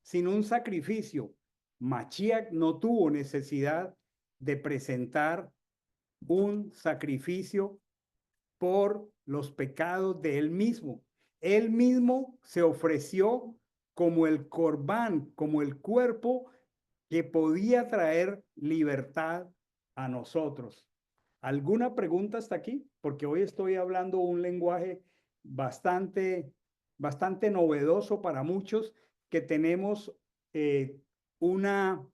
sin un sacrificio. Mashiach no tuvo necesidad de presentar un sacrificio por los pecados de él mismo. Él mismo se ofreció como el corbán, como el cuerpo que podía traer libertad a nosotros. ¿Alguna pregunta hasta aquí? Porque hoy estoy hablando un lenguaje bastante novedoso para muchos que tenemos una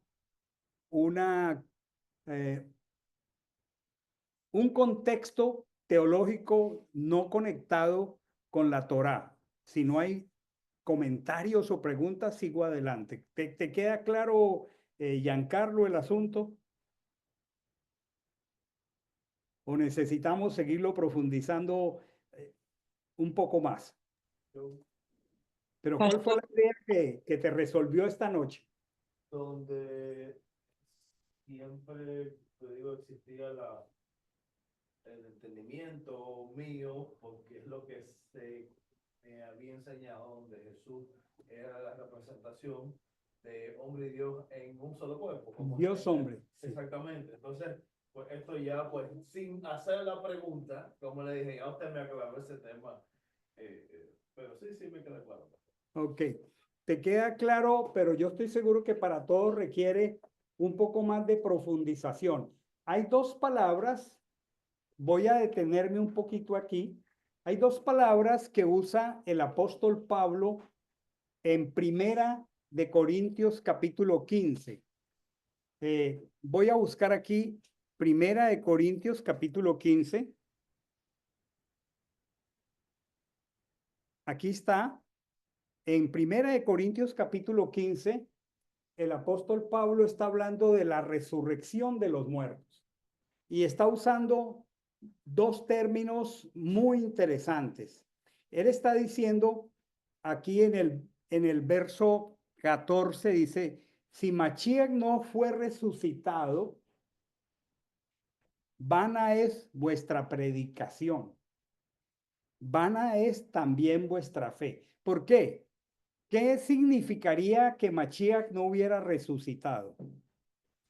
un contexto teológico no conectado con la Torá. Si no hay comentarios o preguntas, sigo adelante. ¿Te queda claro, Giancarlo, el asunto? ¿O necesitamos seguirlo profundizando un poco más? Pero ¿cuál fue la idea que te resolvió esta noche? Donde siempre, te digo, existía el entendimiento mío, porque es lo que se me había enseñado, donde Jesús era la representación de hombre y Dios en un solo cuerpo. Como Dios hombre. Exactamente. Entonces, pues esto ya, pues sin hacer la pregunta, como le dije, ya usted me aclaró ese tema, pero sí me queda claro. Ok, te queda claro, pero yo estoy seguro que para todos requiere un poco más de profundización. Hay dos palabras, voy a detenerme un poquito aquí. Hay dos palabras que usa el apóstol Pablo en Primera de Corintios capítulo 15. Voy a buscar aquí Primera de Corintios capítulo 15. Aquí está. En Primera de Corintios capítulo 15, el apóstol Pablo está hablando de la resurrección de los muertos y está usando dos términos muy interesantes. Él está diciendo aquí en el verso 14, dice, si Mashiach no fue resucitado, vana es vuestra predicación, vana es también vuestra fe. ¿Por qué? ¿Qué significaría que Mashiach no hubiera resucitado?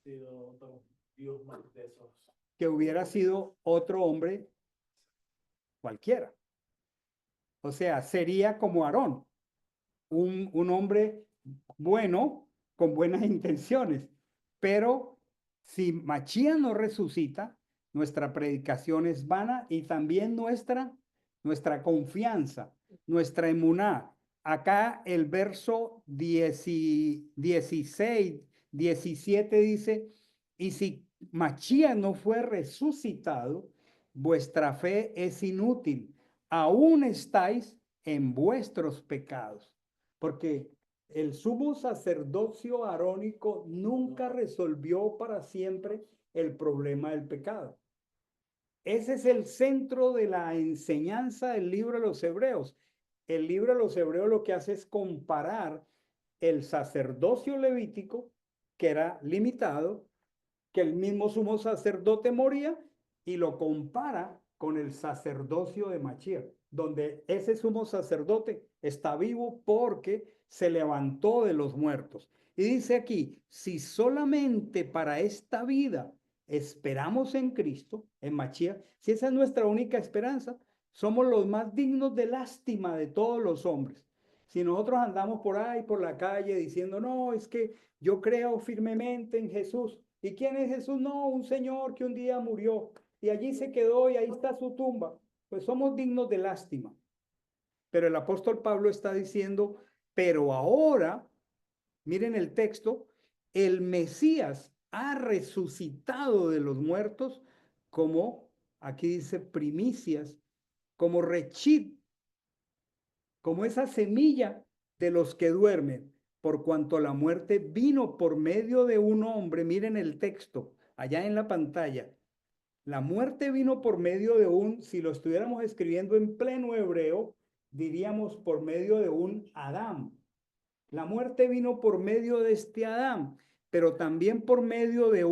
Dios más de esos. Que hubiera sido otro hombre cualquiera. O sea, sería como Aarón, un hombre bueno, con buenas intenciones, pero Si Mashiach no resucita, nuestra predicación es vana y también nuestra confianza, nuestra emuná. Acá el verso 16, 17 dice, y si Mashiach no fue resucitado, vuestra fe es inútil, aún estáis en vuestros pecados. Porque el sumo sacerdocio arónico nunca resolvió para siempre el problema del pecado. Ese es el centro de la enseñanza del libro de los Hebreos. El libro de los Hebreos lo que hace es comparar el sacerdocio levítico, que era limitado, que el mismo sumo sacerdote moría, y lo compara con el sacerdocio de Mashiach, donde ese sumo sacerdote está vivo porque se levantó de los muertos. Y dice aquí, si solamente para esta vida esperamos en Cristo, en Mashiach, si esa es nuestra única esperanza, somos los más dignos de lástima de todos los hombres. Si nosotros andamos por ahí, por la calle, diciendo, no, es que yo creo firmemente en Jesús. ¿Y quién es Jesús? No, un señor que un día murió y allí se quedó y ahí está su tumba. Pues somos dignos de lástima. Pero el apóstol Pablo está diciendo, pero ahora, miren el texto, el Mesías ha resucitado de los muertos como, aquí dice, primicias, como rechid, como esa semilla de los que duermen, por cuanto la muerte vino por medio de un hombre. Miren el texto, allá en la pantalla. La muerte vino por medio de si lo estuviéramos escribiendo en pleno hebreo, diríamos por medio de un Adán. La muerte vino por medio de este Adán, pero también por medio de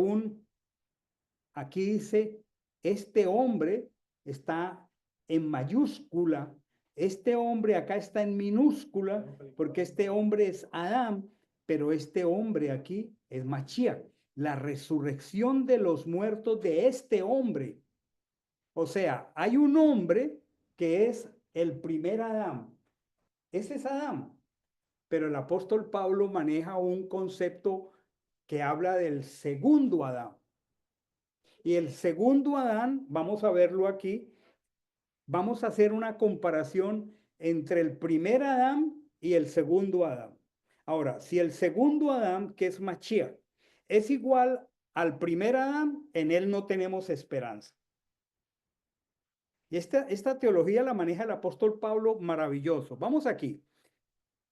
aquí dice, este hombre está en mayúscula, este hombre acá está en minúscula, porque este hombre es Adán, pero este hombre aquí es Mashiach, la resurrección de los muertos de este hombre. O sea, hay un hombre que es el primer Adán. Ese es Adán. Pero el apóstol Pablo maneja un concepto que habla del segundo Adán. Y el segundo Adán, vamos a verlo aquí, vamos a hacer una comparación entre el primer Adán y el segundo Adán. Ahora, si el segundo Adán, que es Mashiach, es igual al primer Adán, en él no tenemos esperanza. Y esta teología la maneja el apóstol Pablo maravilloso. Vamos aquí.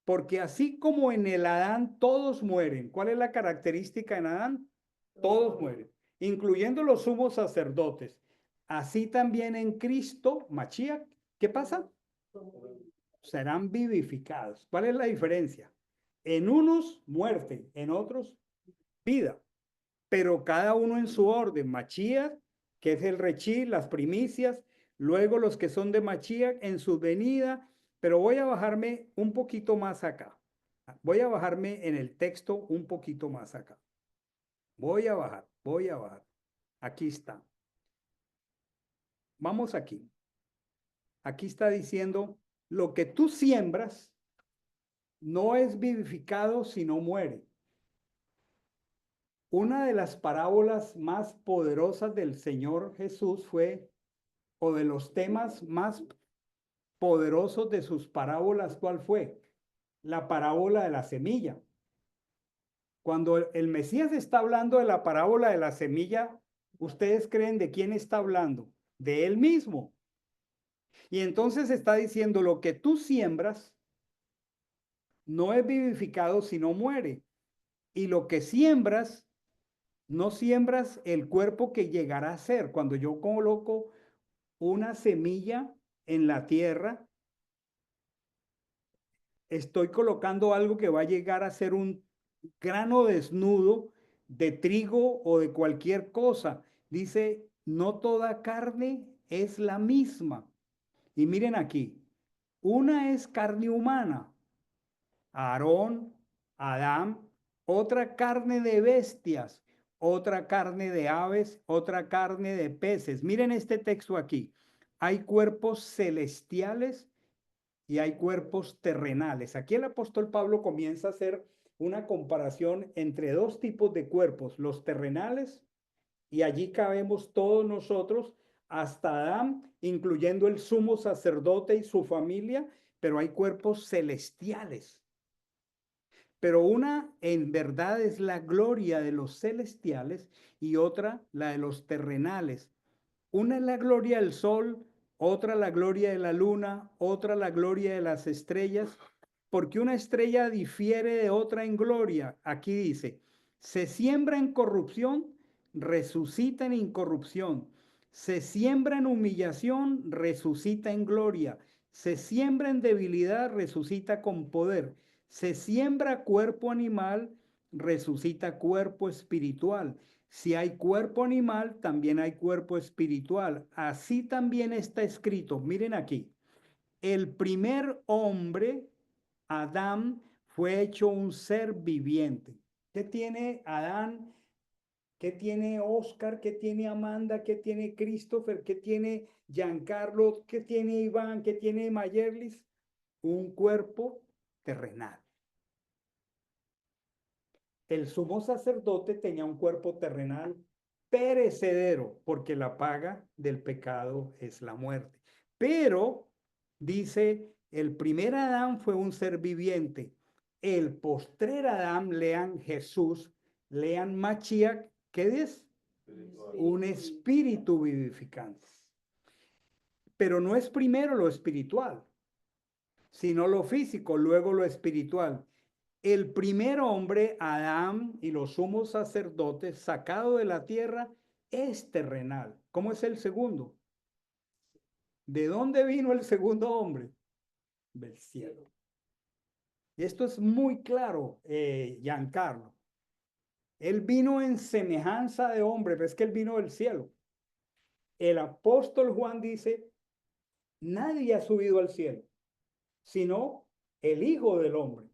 Porque así como en el Adán todos mueren, ¿cuál es la característica en Adán? Todos mueren, incluyendo los sumos sacerdotes. Así también en Cristo, Mashiach, ¿qué pasa? Serán vivificados. ¿Cuál es la diferencia? En unos muerte, en otros vida, pero cada uno en su orden. Mashiach, que es el rechí, las primicias, luego los que son de Mashiach en su venida. Pero voy a bajarme un poquito más acá. Voy a bajarme en el texto un poquito más acá. Voy a bajar. Aquí está. Vamos aquí. Aquí está diciendo, lo que tú siembras no es vivificado si no muere. Una de las parábolas más poderosas del Señor Jesús fue, o de los temas más poderosos de sus parábolas, ¿cuál fue? La parábola de la semilla. Cuando el Mesías está hablando de la parábola de la semilla, ¿ustedes creen de quién está hablando? De él mismo. Y entonces está diciendo, lo que tú siembras no es vivificado si no muere. Y lo que siembras, no siembras el cuerpo que llegará a ser. Cuando yo coloco una semilla en la tierra, estoy colocando algo que va a llegar a ser un grano desnudo de trigo o de cualquier cosa. Dice, no toda carne es la misma. Y miren aquí, una es carne humana, Aarón, Adán, otra carne de bestias, otra carne de aves, otra carne de peces. Miren este texto aquí. Hay cuerpos celestiales y hay cuerpos terrenales. Aquí el apóstol Pablo comienza a hacer una comparación entre dos tipos de cuerpos, los terrenales y allí cabemos todos nosotros, hasta Adán, incluyendo el sumo sacerdote y su familia, pero hay cuerpos celestiales. Pero una en verdad es la gloria de los celestiales y otra la de los terrenales. Una es la gloria del sol, otra la gloria de la luna, otra la gloria de las estrellas, porque una estrella difiere de otra en gloria. Aquí dice, se siembra en corrupción, resucita en incorrupción. Se siembra en humillación, resucita en gloria. Se siembra en debilidad, resucita con poder. Se siembra cuerpo animal, resucita cuerpo espiritual. Si hay cuerpo animal, también hay cuerpo espiritual. Así también está escrito. Miren aquí. El primer hombre, Adán, fue hecho un ser viviente. ¿Qué tiene Adán? ¿Qué tiene Oscar? ¿Qué tiene Amanda? ¿Qué tiene Christopher? ¿Qué tiene Giancarlo? ¿Qué tiene Iván? ¿Qué tiene Mayerlis? Un cuerpo terrenal. El sumo sacerdote tenía un cuerpo terrenal perecedero, porque la paga del pecado es la muerte. Pero, dice, el primer Adán fue un ser viviente. El postrer Adán, lean Jesús, lean Mashiach, ¿qué es? Un espíritu vivificante. Pero no es primero lo espiritual, sino lo físico, luego lo espiritual. El primer hombre, Adán, y los sumos sacerdotes, sacado de la tierra, es terrenal. ¿Cómo es el segundo? ¿De dónde vino el segundo hombre? Del cielo. Y esto es muy claro, Giancarlo. Él vino en semejanza de hombre, pero es que él vino del cielo. El apóstol Juan dice, nadie ha subido al cielo, sino el Hijo del Hombre.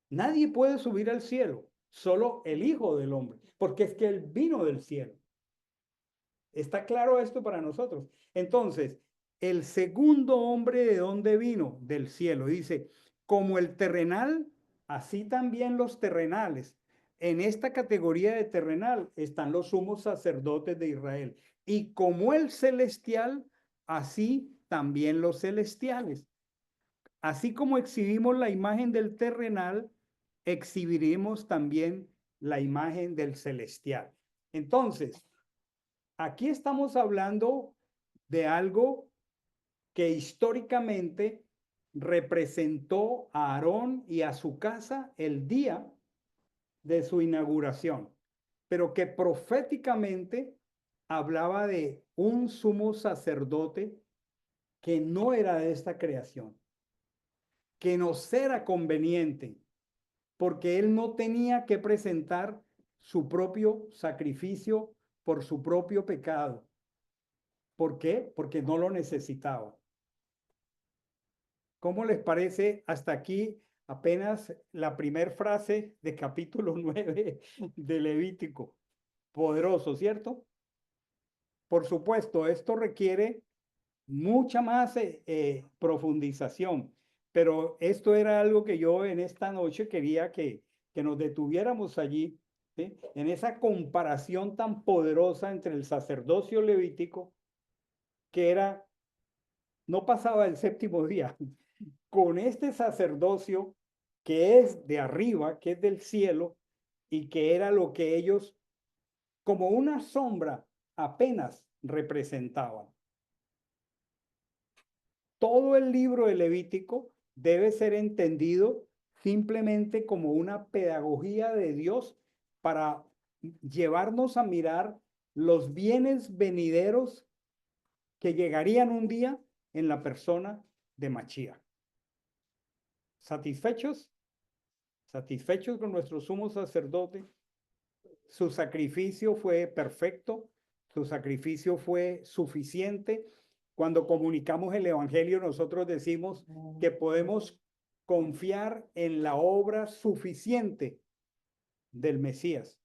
Nadie puede subir al cielo, solo el Hijo del Hombre, porque es que él vino del cielo. ¿Está claro esto para nosotros? Entonces, el segundo hombre, ¿de dónde vino? Del cielo. Dice, como el terrenal, así también los terrenales. En esta categoría de terrenal están los sumos sacerdotes de Israel. Y como el celestial, así también los celestiales. Así como exhibimos la imagen del terrenal, exhibiremos también la imagen del celestial. Entonces, aquí estamos hablando de algo que históricamente representó a Aarón y a su casa el día de su inauguración, pero que proféticamente hablaba de un sumo sacerdote que no era de esta creación, que nos era conveniente, porque él no tenía que presentar su propio sacrificio por su propio pecado. ¿Por qué? Porque no lo necesitaba. ¿Cómo les parece hasta aquí apenas la primera frase de capítulo 9 de Levítico? Poderoso, ¿cierto? Por supuesto, esto requiere mucha más profundización, pero esto era algo que yo en esta noche quería que nos detuviéramos allí, ¿sí? En esa comparación tan poderosa entre el sacerdocio levítico, que era, no pasaba el séptimo día, con este sacerdocio que es de arriba, que es del cielo, y que era lo que ellos, como una sombra, apenas representaban. Todo el libro de Levítico debe ser entendido simplemente como una pedagogía de Dios para llevarnos a mirar los bienes venideros que llegarían un día en la persona de Mashiach. ¿Satisfechos? ¿Satisfechos con nuestro sumo sacerdote? Su sacrificio fue perfecto, su sacrificio fue suficiente. Cuando comunicamos el evangelio, nosotros decimos que podemos confiar en la obra suficiente del Mesías,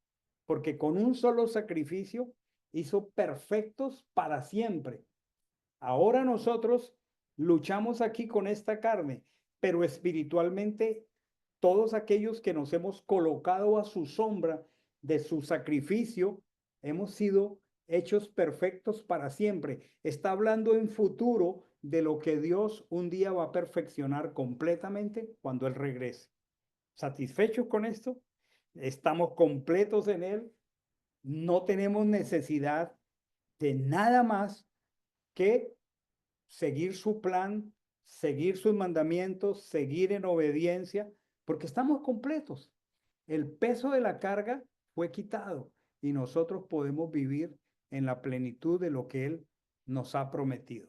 porque con un solo sacrificio hizo perfectos para siempre. Ahora nosotros luchamos aquí con esta carne, pero espiritualmente todos aquellos que nos hemos colocado a su sombra de su sacrificio, hemos sido hechos perfectos para siempre. Está hablando en futuro de lo que Dios un día va a perfeccionar completamente cuando Él regrese. ¿Satisfechos con esto? Estamos completos en Él. No tenemos necesidad de nada más que seguir su plan, seguir sus mandamientos, seguir en obediencia, porque estamos completos. El peso de la carga fue quitado y nosotros podemos vivir en la plenitud de lo que Él nos ha prometido.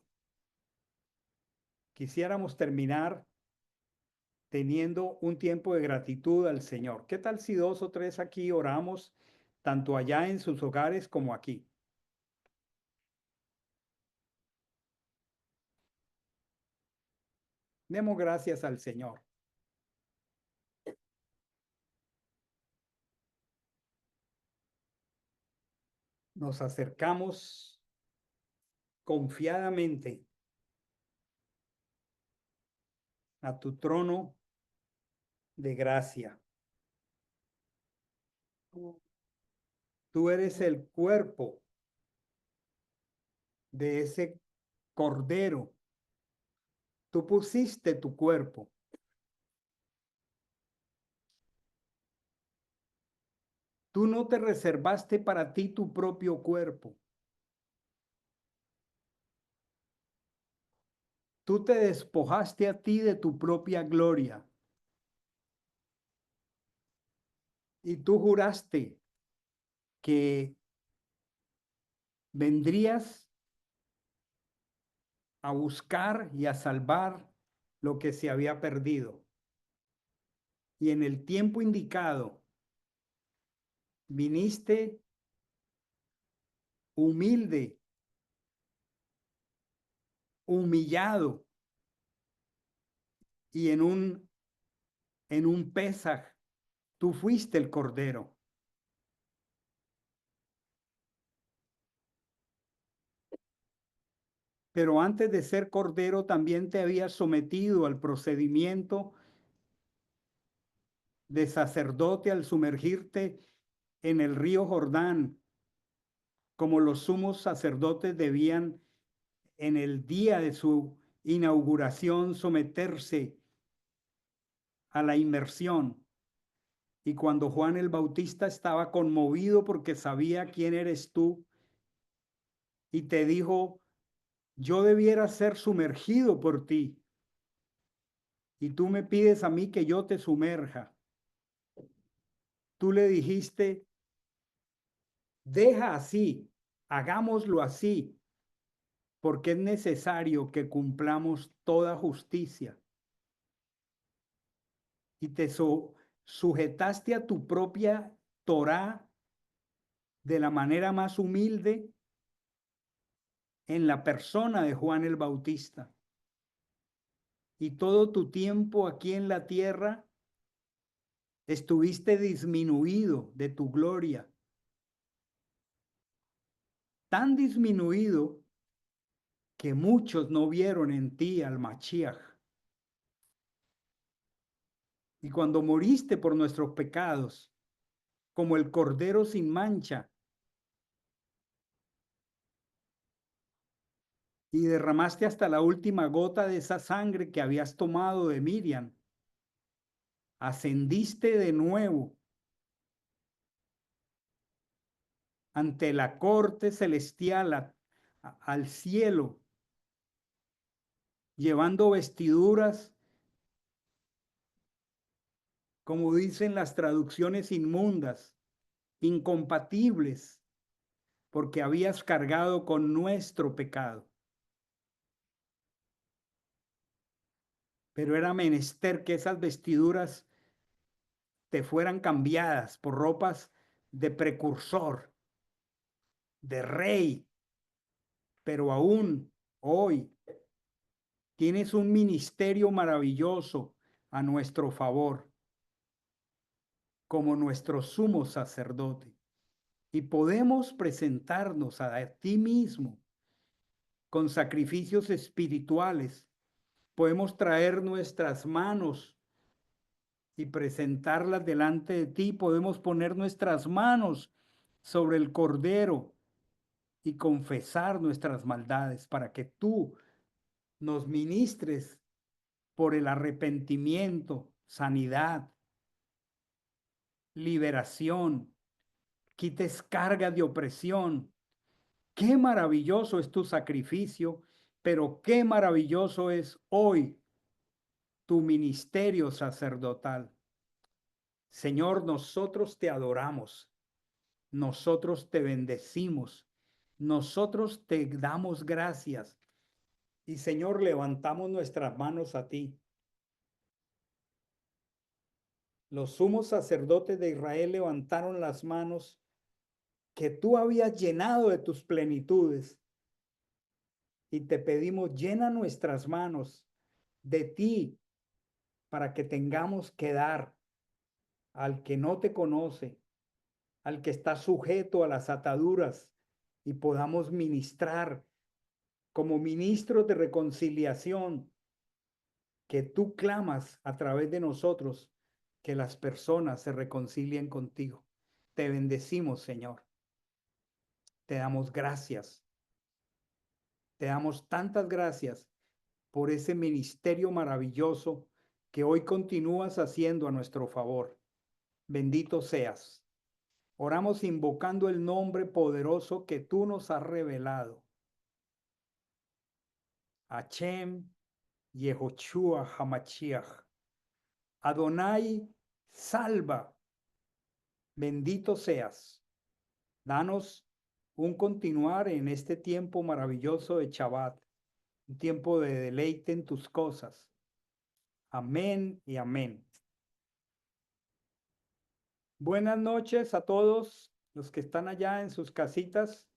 Quisiéramos terminar teniendo un tiempo de gratitud al Señor. ¿Qué tal si 2 o 3 aquí oramos, tanto allá en sus hogares como aquí? Demos gracias al Señor. Nos acercamos confiadamente a tu trono de gracia. Tú eres el cuerpo de ese cordero. Tú pusiste tu cuerpo. Tú no te reservaste para ti tu propio cuerpo. Tú te despojaste a ti de tu propia gloria. Y tú juraste que vendrías a buscar y a salvar lo que se había perdido. Y en el tiempo indicado, viniste humilde, humillado y en un Pesaj, tú fuiste el cordero. Pero antes de ser cordero también te habías sometido al procedimiento de sacerdote al sumergirte en el río Jordán, como los sumos sacerdotes debían en el día de su inauguración someterse a la inmersión. Y cuando Juan el Bautista estaba conmovido porque sabía quién eres tú y te dijo, yo debiera ser sumergido por ti y tú me pides a mí que yo te sumerja. Tú le dijiste, deja así, hagámoslo así, porque es necesario que cumplamos toda justicia. Y te sujetaste a tu propia Torá de la manera más humilde en la persona de Juan el Bautista. Y todo tu tiempo aquí en la tierra estuviste disminuido de tu gloria. Tan disminuido que muchos no vieron en ti al Mashiach. Y cuando moriste por nuestros pecados, como el cordero sin mancha, y derramaste hasta la última gota de esa sangre que habías tomado de Miriam, ascendiste de nuevo ante la corte celestial al cielo, llevando vestiduras, como dicen las traducciones inmundas, incompatibles, porque habías cargado con nuestro pecado. Pero era menester que esas vestiduras te fueran cambiadas por ropas de precursor, de rey, pero aún hoy tienes un ministerio maravilloso a nuestro favor, como nuestro sumo sacerdote. Y podemos presentarnos a ti mismo con sacrificios espirituales. Podemos traer nuestras manos y presentarlas delante de ti. Podemos poner nuestras manos sobre el Cordero y confesar nuestras maldades para que tú nos ministres por el arrepentimiento, sanidad, liberación, quites carga de opresión. Qué maravilloso es tu sacrificio, pero qué maravilloso es hoy tu ministerio sacerdotal. Señor, nosotros te adoramos, nosotros te bendecimos, nosotros te damos gracias. Y Señor, levantamos nuestras manos a ti. Los sumos sacerdotes de Israel levantaron las manos que tú habías llenado de tus plenitudes. Y te pedimos, llena nuestras manos de ti para que tengamos que dar al que no te conoce, al que está sujeto a las ataduras y podamos ministrar como ministros de reconciliación que tú clamas a través de nosotros que las personas se reconcilien contigo. Te bendecimos, Señor. Te damos gracias. Te damos tantas gracias por ese ministerio maravilloso que hoy continúas haciendo a nuestro favor. Bendito seas. Oramos invocando el nombre poderoso que tú nos has revelado. Hashem Yehoshua Hamashiach. Adonai, salva. Bendito seas. Danos un continuar en este tiempo maravilloso de Shabbat, un tiempo de deleite en tus cosas. Amén y amén. Buenas noches a todos los que están allá en sus casitas.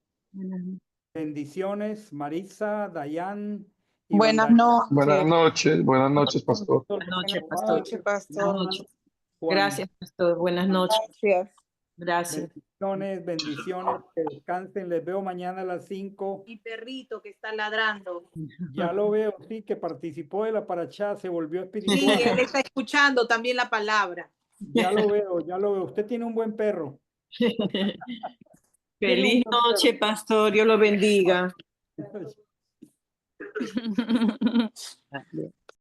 Bendiciones, Marisa, Dayan. Buenas Buenas noches, pastor. Buenas noches, pastor. pastor. Buenas noches. Juan. Gracias, pastor. Buenas noches. Gracias. Gracias. Bendiciones, bendiciones, que descansen. Les veo mañana a las 5. Mi perrito que está ladrando. Ya lo veo, sí, que participó de la parachá, se volvió Sí, espiritual. él está escuchando también la palabra. Ya lo veo, ya lo veo. Usted tiene un buen perro. Feliz noche, pastor. Dios lo bendiga.